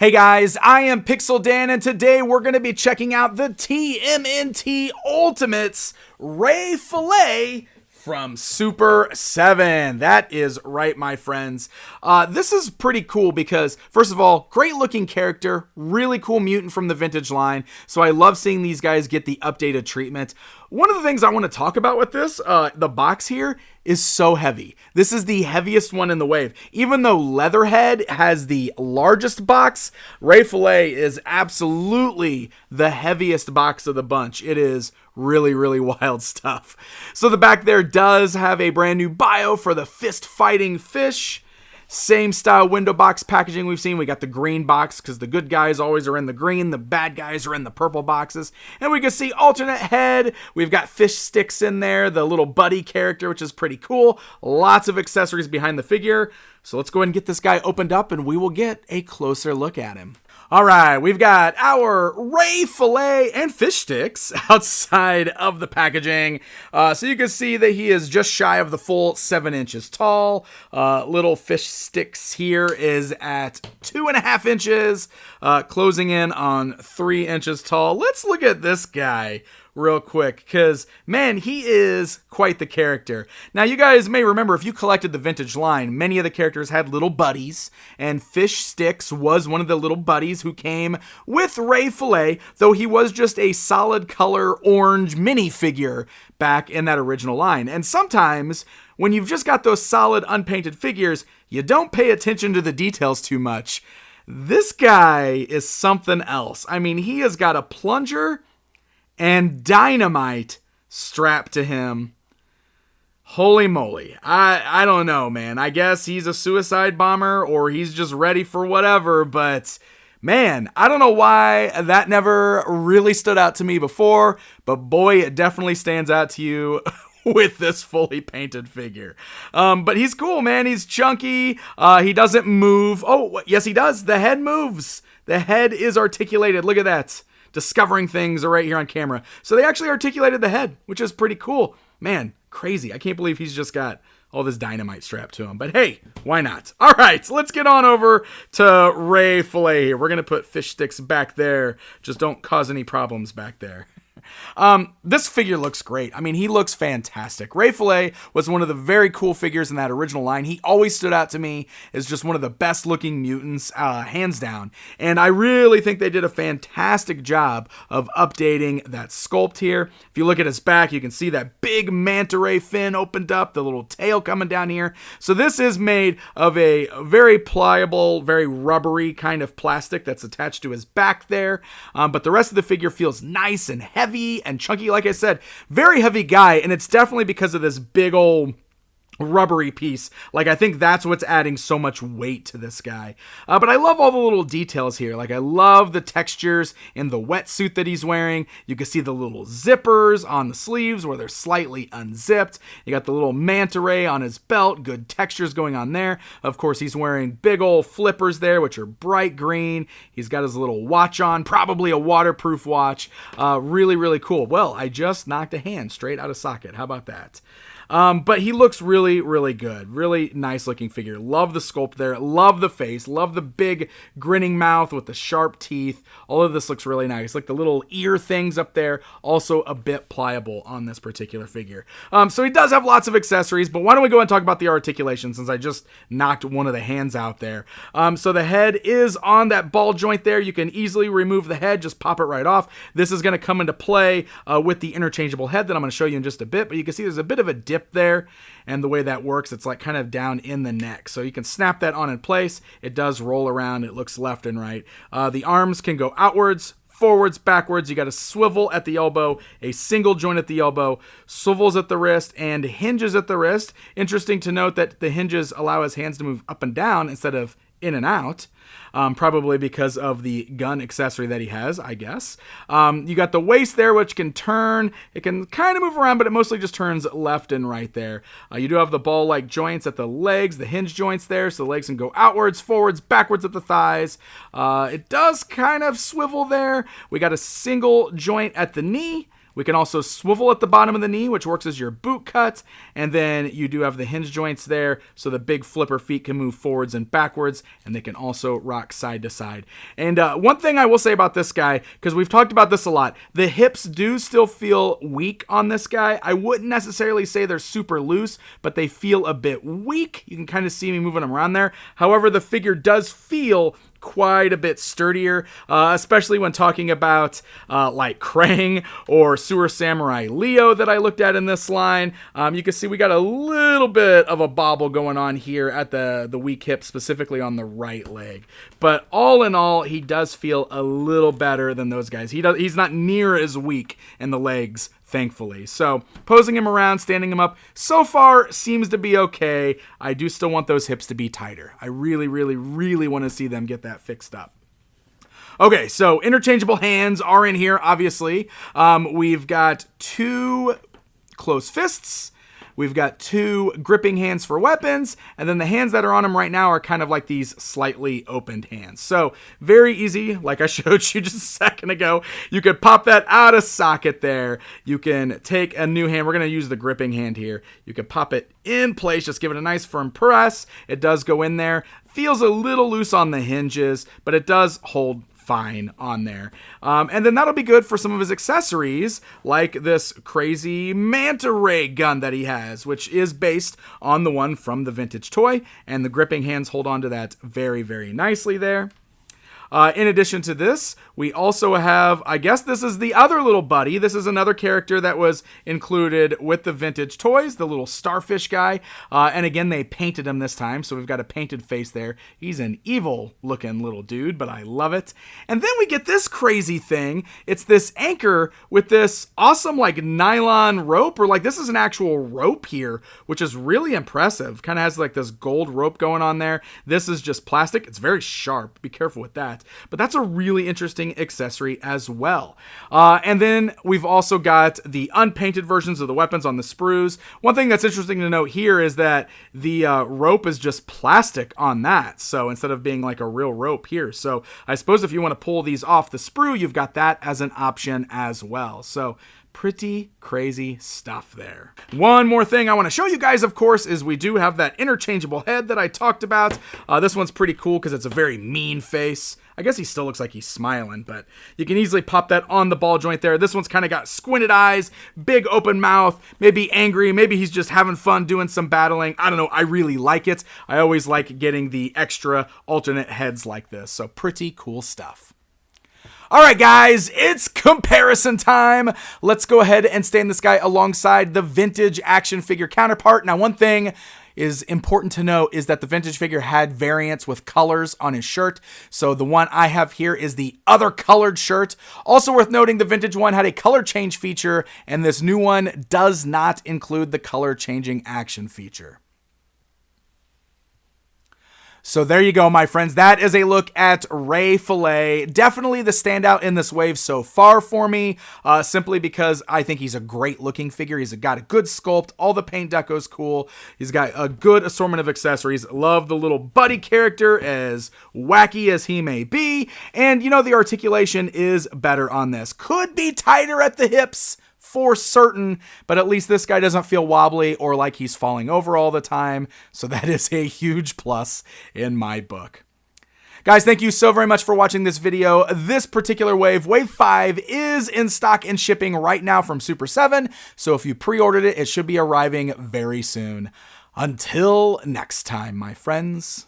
Hey guys, I am Pixel Dan, and today we're going to be checking out the TMNT Ultimates Ray Filet from Super7. That is right, my friends. This is pretty cool because, first of all, great looking character, really cool mutant from the vintage line, so I love seeing these guys get the updated treatment. One of the things I want to talk about with this, the box here, is so heavy. This is the heaviest one in the wave. Even though Leatherhead has the largest box, Ray Filet is absolutely the heaviest box of the bunch. It is really, really wild stuff. So the back there does have a brand new bio for the fist fighting fish. Same style window box packaging we've seen. We got the green box because the good guys always are in the green. The bad guys are in the purple boxes. And we can see alternate head. We've got fish sticks in there. The little buddy character, which is pretty cool. Lots of accessories behind the figure. So let's go ahead and get this guy opened up and we will get a closer look at him. All right, we've got our Ray Filet and fish sticks outside of the packaging. So you can see that he is just shy of the full 7 inches tall. Little fish sticks here is at 2.5 inches, closing in on 3 inches tall. Let's look at this guy real quick, because, man, he is quite the character. Now, you guys may remember, if you collected the vintage line, many of the characters had little buddies, and Fish Sticks was one of the little buddies who came with Ray Filet, though he was just a solid color orange minifigure back in that original line. And sometimes, when you've just got those solid unpainted figures, you don't pay attention to the details too much. This guy is something else. I mean, he has got a plunger and dynamite strapped to him. Holy moly. I don't know, man. I guess he's a suicide bomber or he's just ready for whatever, but man, I don't know why that never really stood out to me before, but boy, it definitely stands out to you with this fully painted figure. But he's cool, man. He's chunky. He doesn't move. Oh, yes, he does. The head moves. The head is articulated. Look at that. Discovering things are right here on camera. So they actually articulated the head, which is pretty cool. Man, crazy. I can't believe he's just got all this dynamite strapped to him. But hey, why not? All right, so let's get on over to Ray Filet here. We're going to put fish sticks back there. Just don't cause any problems back there. This figure looks great. I mean, he looks fantastic. Ray Filet was one of the very cool figures in that original line. He always stood out to me as just one of the best looking mutants, hands down. And I really think they did a fantastic job of updating that sculpt here. If you look at his back, you can see that big manta ray fin opened up, the little tail coming down here. So this is made of a very pliable, very rubbery kind of plastic that's attached to his back there. But the rest of the figure feels nice and heavy and chunky. Like I said, very heavy guy, and it's definitely because of this big old rubbery piece. Like, I think that's what's adding so much weight to this guy. But I love all the little details here. Like, I love the textures in the wetsuit that he's wearing. You can see the little zippers on the sleeves where they're slightly unzipped. You got the little manta ray on his belt. Good textures going on there. Of course, he's wearing big old flippers there, which are bright green. He's got his little watch on, probably a waterproof watch. Really, really cool. Well, I just knocked a hand straight out of socket. How about that? But he looks really, really good. Really nice looking figure. Love the sculpt there. Love the face. Love the big grinning mouth with the sharp teeth. All of this looks really nice. Like the little ear things up there, also a bit pliable on this particular figure. So he does have lots of accessories, but why don't we go and talk about the articulation since I just knocked one of the hands out there. So the head is on that ball joint there. You can easily remove the head, just pop it right off. This is going to come into play with the interchangeable head that I'm going to show you in just a bit, but you can see there's a bit of a dip there, and the way that works, it's like kind of down in the neck, so you can snap that on in place. It does roll around. It looks left and right. The arms can go outwards, forwards, backwards. You got a swivel at the elbow, a single joint at the elbow, swivels at the wrist, and hinges at the wrist. Interesting to note that the hinges allow his hands to move up and down instead of in and out. Probably because of the gun accessory that he has, I guess. You got the waist there, which can turn. It can kind of move around, but it mostly just turns left and right there. You do have the ball-like joints at the legs, the hinge joints there, so the legs can go outwards, forwards, backwards at the thighs. It does kind of swivel there. We got a single joint at the knee, We can also swivel at the bottom of the knee, which works as your boot cut. And then you do have the hinge joints there, so the big flipper feet can move forwards and backwards, and they can also rock side to side. And one thing I will say about this guy, because we've talked about this a lot, the hips do still feel weak on this guy. I wouldn't necessarily say they're super loose, but they feel a bit weak. You can kind of see me moving them around there. However, the figure does feel quite a bit sturdier, especially when talking about like Krang or Sewer Samurai Leo that I looked at in this line. You can see we got a little bit of a bobble going on here at the weak hip, specifically on the right leg. But all in all, he does feel a little better than those guys. He's not near as weak in the legs, thankfully. So posing him around, standing him up, so far seems to be okay. I do still want those hips to be tighter. I really, really, really want to see them get that fixed up. Okay, so interchangeable hands are in here, obviously. We've got 2 closed fists. We've got 2 gripping hands for weapons, and then the hands that are on him right now are kind of like these slightly opened hands. So very easy, like I showed you just a second ago. You could pop that out of socket there. You can take a new hand. We're going to use the gripping hand here. You can pop it in place, just give it a nice firm press. It does go in there. Feels a little loose on the hinges, but it does hold fine on there. And then that'll be good for some of his accessories, like this crazy manta ray gun that he has, which is based on the one from the vintage toy, and the gripping hands hold on to that very, very nicely there. In addition to this, we also have, I guess this is the other little buddy. This is another character that was included with the vintage toys, the little starfish guy. And again, they painted him this time, so we've got a painted face there. He's an evil looking little dude, but I love it. And then we get this crazy thing. It's this anchor with this awesome like nylon rope, or like this is an actual rope here, which is really impressive. Kind of has like this gold rope going on there. This is just plastic. It's very sharp. Be careful with that. But that's a really interesting accessory as well. And then we've also got the unpainted versions of the weapons on the sprues. One thing that's interesting to note here is that the rope is just plastic on that. So instead of being like a real rope here. So I suppose if you want to pull these off the sprue, you've got that as an option as well. So pretty crazy stuff there. One more thing I want to show you guys, of course, is we do have that interchangeable head that I talked about. This one's pretty cool because it's a very mean face. I guess he still looks like he's smiling, but you can easily pop that on the ball joint there. This one's kind of got squinted eyes, big open mouth, maybe angry, maybe he's just having fun doing some battling. I don't know. I really like it. I always like getting the extra alternate heads like this. So pretty cool stuff. All right, guys, it's comparison time. Let's go ahead and stand this guy alongside the vintage action figure counterpart. Now, one thing is important to know is that the vintage figure had variants with colors on his shirt. So the one I have here is the other colored shirt. Also worth noting, the vintage one had a color change feature, and this new one does not include the color changing action feature. So there you go, my friends. That is a look at Ray Filet. Definitely the standout in this wave so far for me, simply because I think he's a great looking figure. He's got a good sculpt. All the paint deco's cool. He's got a good assortment of accessories. Love the little buddy character, as wacky as he may be. And, you know, the articulation is better on this. Could be tighter at the hips, for certain, but at least this guy doesn't feel wobbly or like he's falling over all the time. So that is a huge plus in my book. Guys, thank you so very much for watching this video. This particular wave, Wave 5, is in stock and shipping right now from Super7. So if you pre-ordered it, it should be arriving very soon. Until next time, my friends.